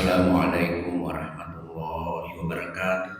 Assalamualaikum warahmatullahi wabarakatuh.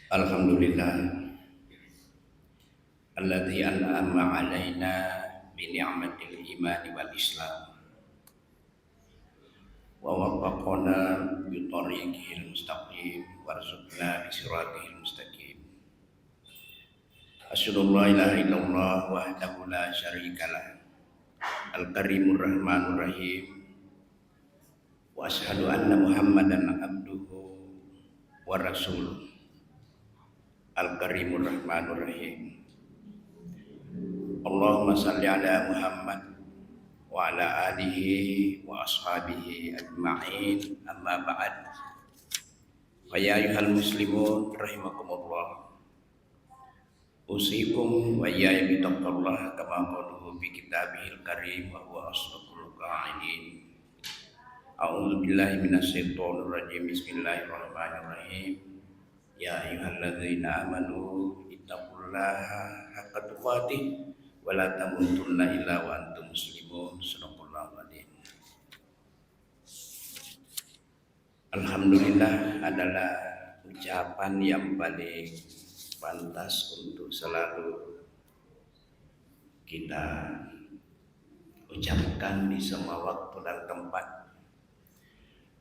Alhamdulillah alladzi an'ama 'alaina bi ni'matil iman wal islam wa waffaqana bi thariqil mustaqim warzuqna bi siratil mustaqim. Asyhadu an la ilaha illallah wahdahu la syarikalah al-karimur rahmanur rahim wa asyhadu anna muhammadan abduhu wa rasuluh al-karimur rahmanur rahim. Allahumma salli ala Muhammad wa ala alihi wa ashabihi ajma'in, amma ba'd. Fa ya ayyuhal muslimun rahimakumullah, usikum wa iyaya bi taqwallah kama qaluhu bi kitabihil karim wa huwa asdaqul qa'ilin. A'udzu billahi minasyaitonir rajim. Bismillahirrahmanirrahim. Ya ayyuhalladzina amanu ittaqullaha haqqa tuqatih wa la tamutunna illa wa antum muslimun. Sadaqallahu adzim. Alhamdulillah adalah ucapan yang paling pantas untuk selalu kita ucapkan di semua waktu dan tempat.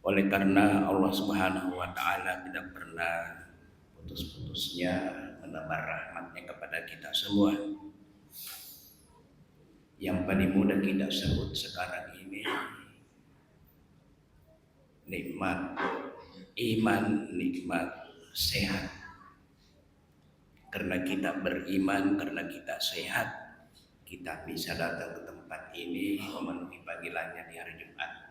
Oleh karena Allah Subhanahu wa taala tidak pernah putus-putusnya menebar rahmatnya kepada kita semua. Yang paling mudah kita sebut sekarang ini nikmat iman, nikmat sehat. Karena kita beriman, karena kita sehat, kita bisa datang ke tempat ini memenuhi panggilannya di hari Jumat.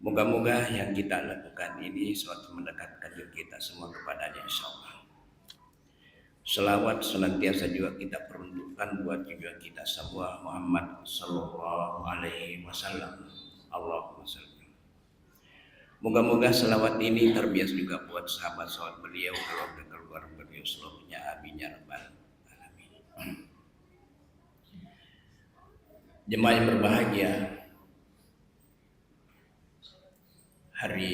Moga-moga yang kita lakukan ini suatu mendekatkan diri kita semua kepadanya, insyaallah. Selawat senantiasa juga kita peruntukkan buat juga kita semua Muhammad sallallahu alaihi wasallam. Allahumma shalli. Moga-moga selawat ini terbiasa juga buat sahabat-sahabat beliau, keluarga beliau seluruhnya, amin ya rabbal alamin. Jemaah yang berbahagia, hari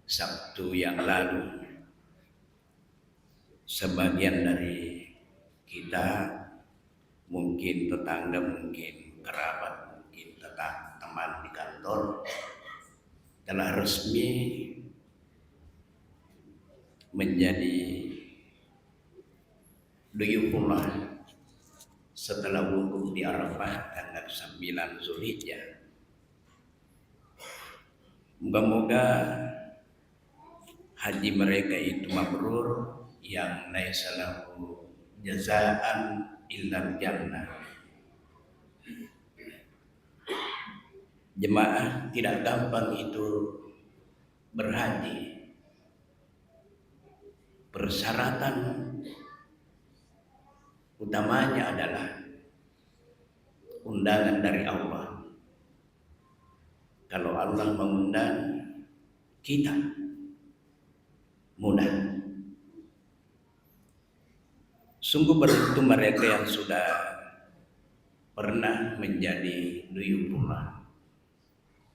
Sabtu yang lalu sebagian dari kita, mungkin tetangga, mungkin kerabat, mungkin teman di kantor, telah resmi menjadi duyufullah setelah wukuf di Arafah tanggal 9 Zulhijjah. Moga-moga haji mereka itu mabrur, yang laisa lahu jazaan illal jannah. Jemaah, tidak gampang itu berhaji. Persyaratan utamanya adalah undangan dari Allah. Kalau Allah mengundang kita, mudah. Sungguh beruntung mereka yang sudah pernah menjadi duyufullah.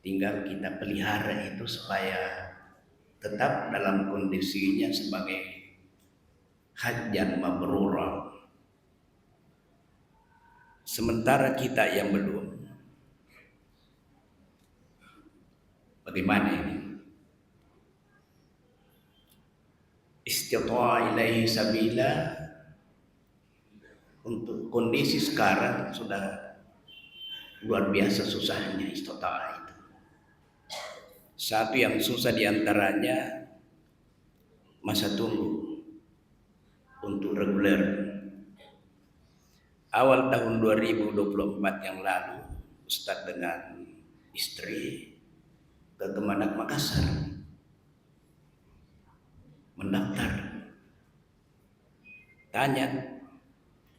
Tinggal kita pelihara itu supaya tetap dalam kondisinya sebagai hajjan mabrurah. Sementara kita yang belum, bagaimana ini? Istita'a ilaihi sabila. Untuk kondisi sekarang sudah luar biasa susahnya istita'a itu. Satu yang susah diantaranya masa tunggu untuk reguler. Awal tahun 2024 yang lalu, Ustadz dengan istri ke Kemenak Makassar mendaftar. Tanya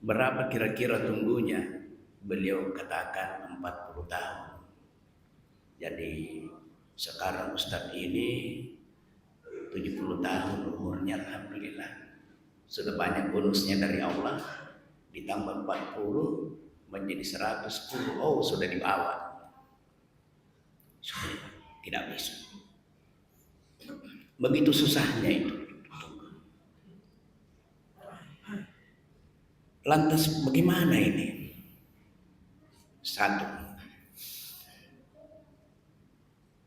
berapa kira-kira tunggunya, beliau katakan 40 tahun. Jadi sekarang Ustadz ini 70 tahun umurnya, alhamdulillah. Sudah banyak bonusnya dari Allah, ditambah 40 menjadi 110. Oh, sudah dibawa. Sudah tidak bisa. Begitu susahnya itu. Lantas bagaimana ini? Satu,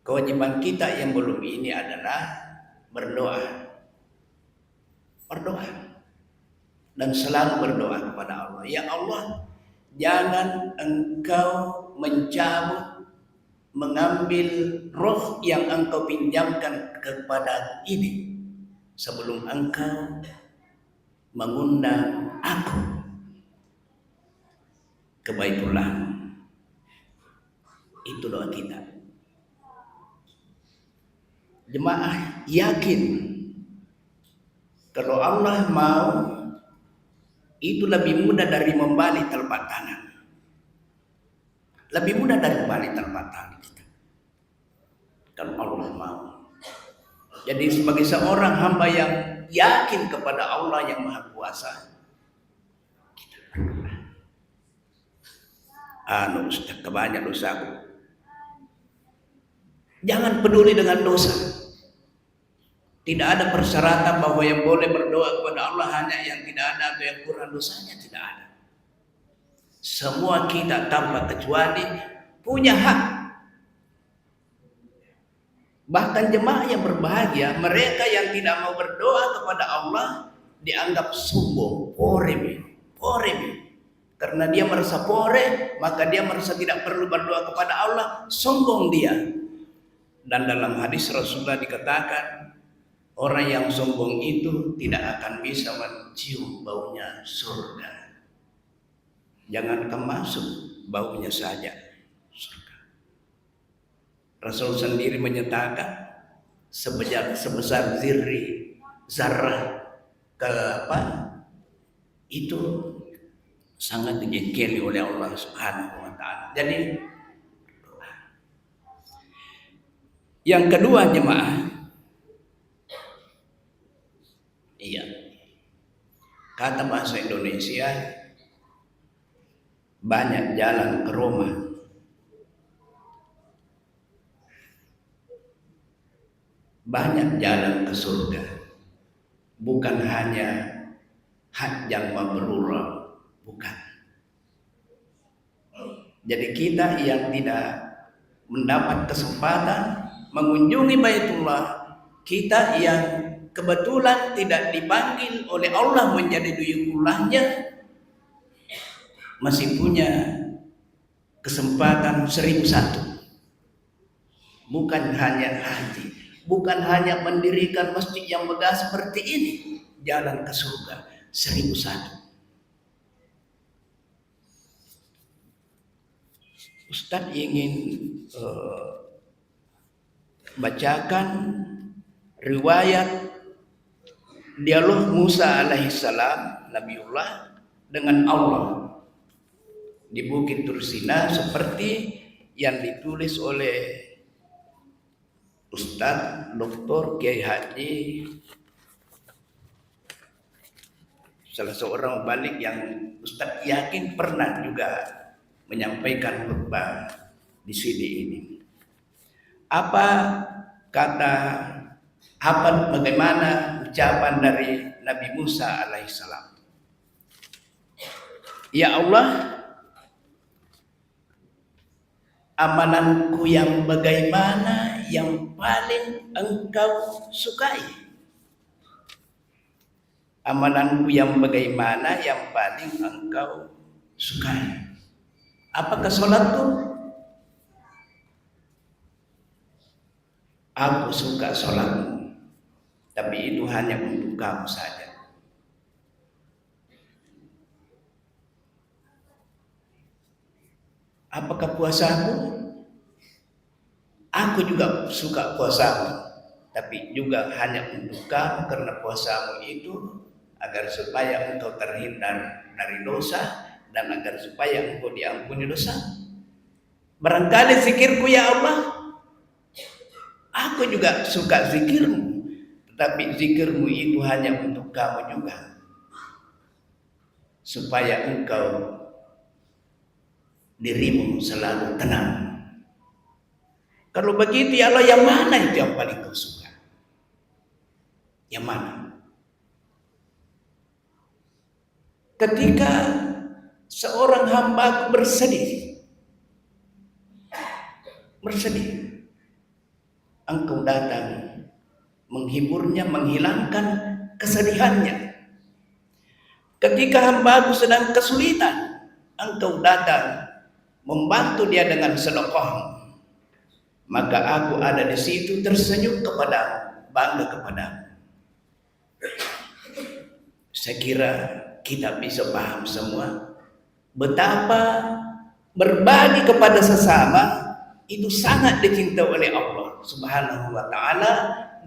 kewajiban kita yang belum ini adalah berdoa. Berdoa. Dan selalu berdoa kepada Allah. Ya Allah, jangan Engkau mencabut, mengambil roh yang Engkau pinjamkan kepada ini sebelum Engkau mengundang aku ke Baitullah. Itu doa kita. Jemaah yakin kalau Allah mau, itu lebih mudah dari membalik telapak tangan. Lebih mudah dari membalik telapak tangan kita. Kalau Allah mau. Jadi sebagai seorang hamba yang yakin kepada Allah yang Maha Kuasa, kita berdoa. Ustaz, kebanyak dosaku. Jangan peduli dengan dosa. Tidak ada persyaratan bahwa yang boleh berdoa kepada Allah hanya yang tidak ada atau yang kurang dosanya, tidak ada. Semua kita tanpa kecuali punya hak. Bahkan jemaah yang berbahagia, mereka yang tidak mau berdoa kepada Allah dianggap sombong, poremi. Karena dia merasa pore, maka dia merasa tidak perlu berdoa kepada Allah, sombong dia. Dan dalam hadis Rasulullah dikatakan, orang yang sombong itu tidak akan bisa mencium baunya surga. Jangankan masuk, baunya saja surga. Rasul sendiri menyatakan sebesar zarah itu sangat dijengkeli oleh Allah Subhanahu wa taala. Jadi yang kedua jemaah, iya, kata bahasa Indonesia, banyak jalan ke Roma. banyak jalan ke surga, bukan hanya hajjang mabrura, bukan. Jadi kita yang tidak mendapat kesempatan mengunjungi Baitullah, kita yang kebetulan tidak dipanggil oleh Allah menjadi duyukullahnya, masih punya kesempatan 1001. Bukan hanya haji, bukan hanya mendirikan masjid yang megah seperti ini, jalan ke surga 1001. Ustadz ingin bacakan riwayat dialog Musa alaihissalam, Nabiullah, dengan Allah di Bukit Tursina seperti yang ditulis oleh Ustadz Dr. Kiai Haji, salah seorang balik yang Ustadz yakin pernah juga menyampaikan khutbah di sini ini. Bagaimana ucapan dari Nabi Musa alaihissalam? Ya Allah, amalanku yang bagaimana yang paling engkau sukai? Amalanku yang bagaimana yang paling engkau sukai? Apakah sholatku? Aku suka sholatmu, tapi itu hanya untuk kamu saja. Apakah puasamu? Aku juga suka puasamu, tapi juga hanya untuk kamu, karena puasamu itu agar supaya engkau terhindar dari dosa dan agar supaya engkau diampuni dosa. Barangkali zikirku ya Allah, aku juga suka zikirmu, tetapi zikirmu itu hanya untuk kamu juga, supaya engkau dirimu selalu tenang. Kalau begitu ya Allah, yang mana itu yang paling kau suka? Yang mana? Ketika seorang hamba bersedih, engkau datang menghiburnya, menghilangkan kesedihannya. Ketika hamba sedang kesulitan, engkau datang membantu dia dengan sedekah, maka aku ada di situ tersenyum kepadamu, bangga kepadamu. Saya kira kita bisa paham semua betapa berbagi kepada sesama itu sangat dicintai oleh Allah Subhanahu wa taala,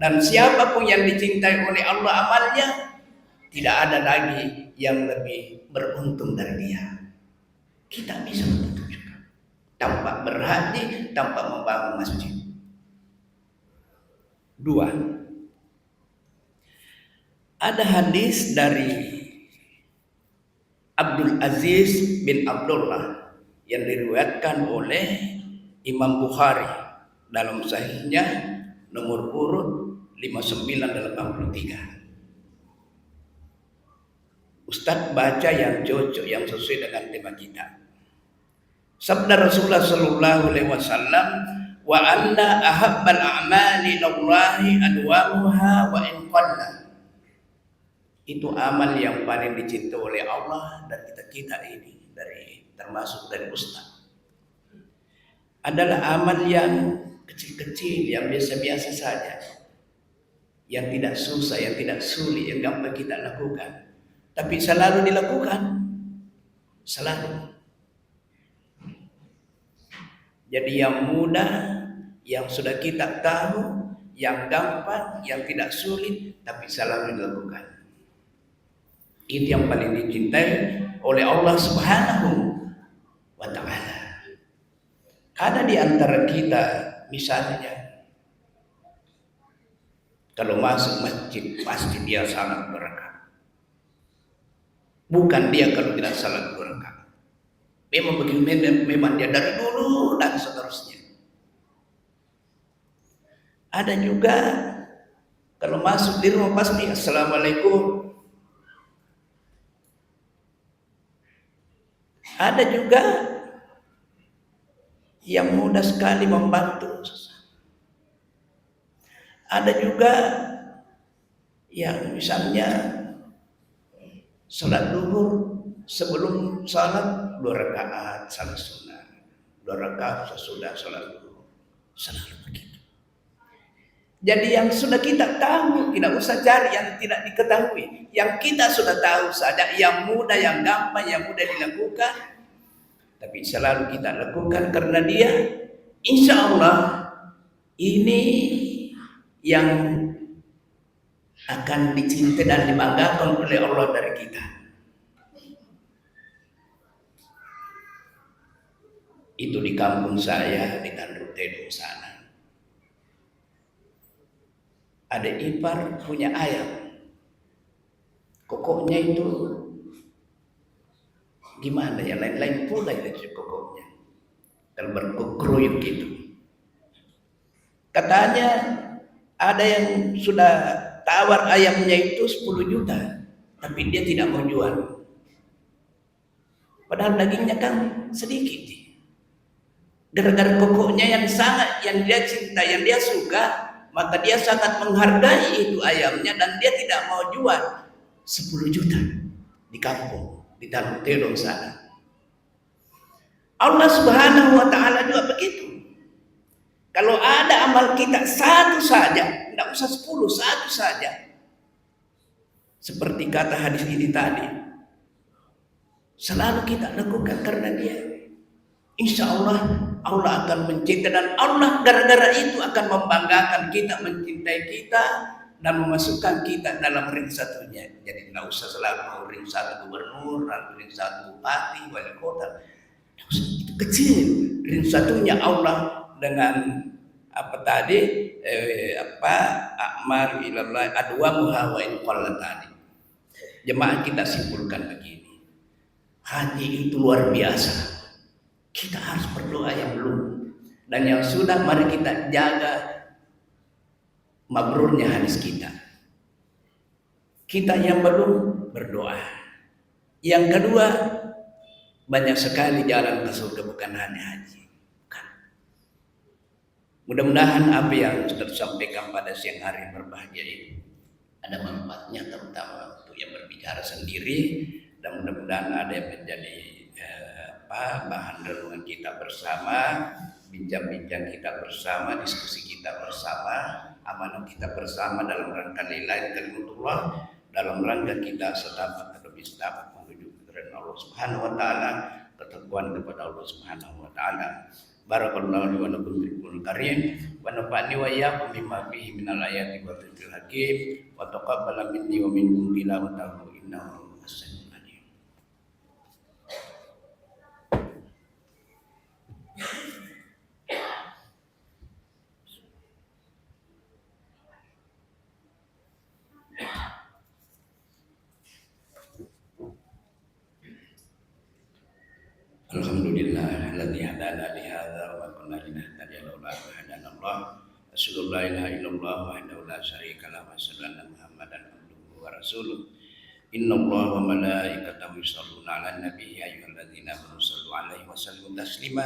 dan siapapun yang dicintai oleh Allah amalnya, tidak ada lagi yang lebih beruntung dari dia. Kita bisa begitu juga, tanpa berhaji, tanpa membangun masjid. 2. Ada hadis dari Abdul Aziz bin Abdullah yang diriwayatkan oleh Imam Bukhari dalam sahihnya nomor urut 5983. Ustadz baca yang cocok, yang sesuai dengan tema kita. Sabda Rasulullah sallallahu alaihi wasallam, wa anna ahabbal a'mali ilallahi adwamuha wa in qalla. Itu amal yang paling dicintai oleh Allah, dan kita ini termasuk dari Ustaz, adalah amal yang kecil-kecil, yang biasa-biasa saja, yang tidak susah, yang tidak sulit, yang gampang kita lakukan, tapi selalu dilakukan, selalu. Jadi yang mudah, yang sudah kita tahu, yang gampang, yang tidak sulit, tapi selalu dilakukan. Itu yang paling dicintai oleh Allah Subhanahu wa ta'ala. Ada di antara kita misalnya, kalau masuk masjid pasti dia salat 2 rakaat. Bukan dia kalau tidak salat 2 rakaat. Memang begini, memang dia dari dulu dan seterusnya. Ada juga Kalau masuk di rumah pasti assalamualaikum. Ada juga yang mudah sekali membantu. Ada juga yang misalnya salat duhur sebelum salat 2 rakaat salat sunnah, 2 rakaat sesudah salat duhur, selalu begitu. Jadi yang sudah kita tahu, tidak usah cari yang tidak diketahui. Yang kita sudah tahu saja, yang mudah, yang gampang, yang mudah dilakukan, tapi selalu kita lakukan karena dia, insya Allah ini yang akan dicintai dan dibanggakan oleh Allah dari kita. Itu di kampung saya di Tanduk Tedong sana. Ada ipar punya ayam. Kokoknya itu gimana ya, lain-lain pula itu kokoknya. Kalau berkokruyuk gitu. Katanya ada yang sudah tawar ayamnya itu 10 juta, tapi dia tidak mau jual. Padahal dagingnya kan sedikit. Gara-gara kokoknya yang sangat, yang dia cinta, yang dia suka, maka dia sangat menghargai itu ayamnya dan dia tidak mau jual 10 juta di kampung, di Tanduk Tedong sana. Allah Subhanahu wa Ta'ala juga begitu. Kalau ada amal kita satu saja, tidak usah 10, satu saja. Seperti kata hadis ini tadi, selalu kita lakukan karena dia. Insya Allah Allah akan mencintai dan Allah gara-gara itu akan membanggakan kita, mencintai kita dan memasukkan kita dalam ring satunya. Jadi tidak usah selalu ring satu gubernur, ring satu bupati, wali kota. Itu kecil. Ring satunya Allah dengan apa tadi a'mal ilallah adwamuha wa in qallat tadi. Jemaah kita simpulkan begini. Hati itu luar biasa. Kita harus berdoa yang belum dan yang sudah, mari kita jaga mabrurnya hadis kita. Kita yang belum berdoa. Yang kedua, banyak sekali jalan ke surga bukan hanya haji. Bukan. Mudah-mudahan apa yang sudah disampaikan pada siang hari berbahagia ini ada manfaatnya, terutama untuk yang berbicara sendiri, dan mudah-mudahan ada yang menjadi bahan renungan kita bersama, bincang-bincang kita bersama, diskusi kita bersama, amanah kita bersama dalam rangka lillahi kalimatullah, dalam rangka kita setapak atau bistapak menuju kepada Allah Subhanahu wa Ta'ala, ketakwaan kepada Allah Subhanahu wa Ta'ala. Barakallahu li wa lakum fil Qur'anil karim wa nafa'ani wa iyyakum bima fihi minal ayati wa dzikril hakim wa taqabbal minni wa minkum tilawatahu innahu as-sami'ul alim. Alhamdulillah alladzi hadana li hadza wa ma kunna linahtadiya laula an hadana Allah. Asyhadu an la ilaha illallah wahdahu la syarika lahu wa asyhadu anna Muhammadan abduhu wa rasuluh. Innallaha wa malaikatahu yusholluna 'alan nabi ya ayyuhalladzina amanu shallu 'alaihi wa sallimu taslima.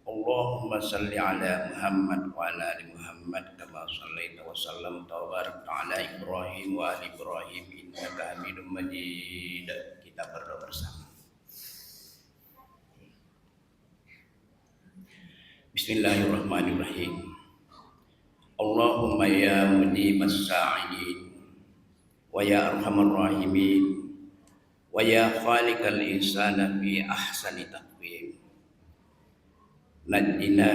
Allahumma shalli 'ala Muhammad wa 'ala ali Muhammad kama shallaita wa sallamta wa barakta 'ala Ibrahim wa ali Ibrahim innaka Hamidum Majid. Kita berdoa bersama. Bismillahirrahmanirrahim. Allahumma ya mujibas sa'ilin wa ya arhamar rahimin wa ya khaliqal insana fi ahsani taqwim. Najjina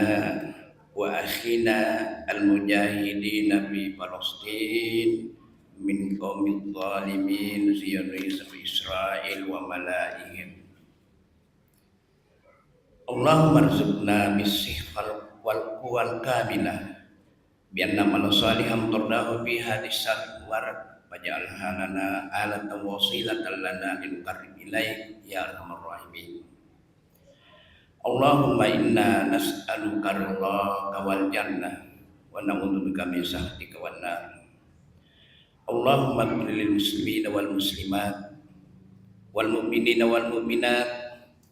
wa akhina al-mujahidin fi Palestin min qaumil zalimin ziyarisa fi Israel wa malaihim. Allahumma arzuqna bisihfal wal quwwal kamilah bi anna man saliham tardahu fi hadis warak faj'alha lana alatan wasilatan lana lil qarib ilaik ya arhamar rahimin. Allahumma inna nas'aluka ridhaka wal jannah wa na'udzubika min sakhatika wan nar. Allahumma ighfir lil muslimina wal muslimat wal mu'minina wal mu'minat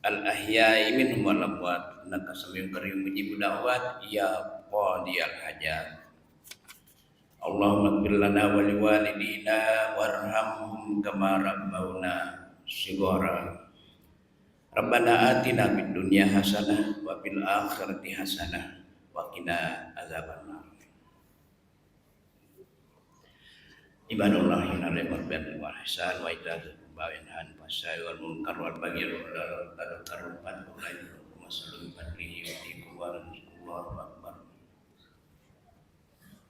al ahya'i minhum wal amwat innaka samiun qaribun mujibud da'wat ya qadiyal hajat. Allahumma ighfir lana wa liwalidina warhamhum kama rabbawna shighara. Rabbana atina fid dunya hasanah wa fil akhirati hasanah wa qina adzabannar. Ibadallah inna lillahi wa ihsan wa itaatu bayan fasai wal munkar wal baghi wal karubat wa sallu alaihi wa sallam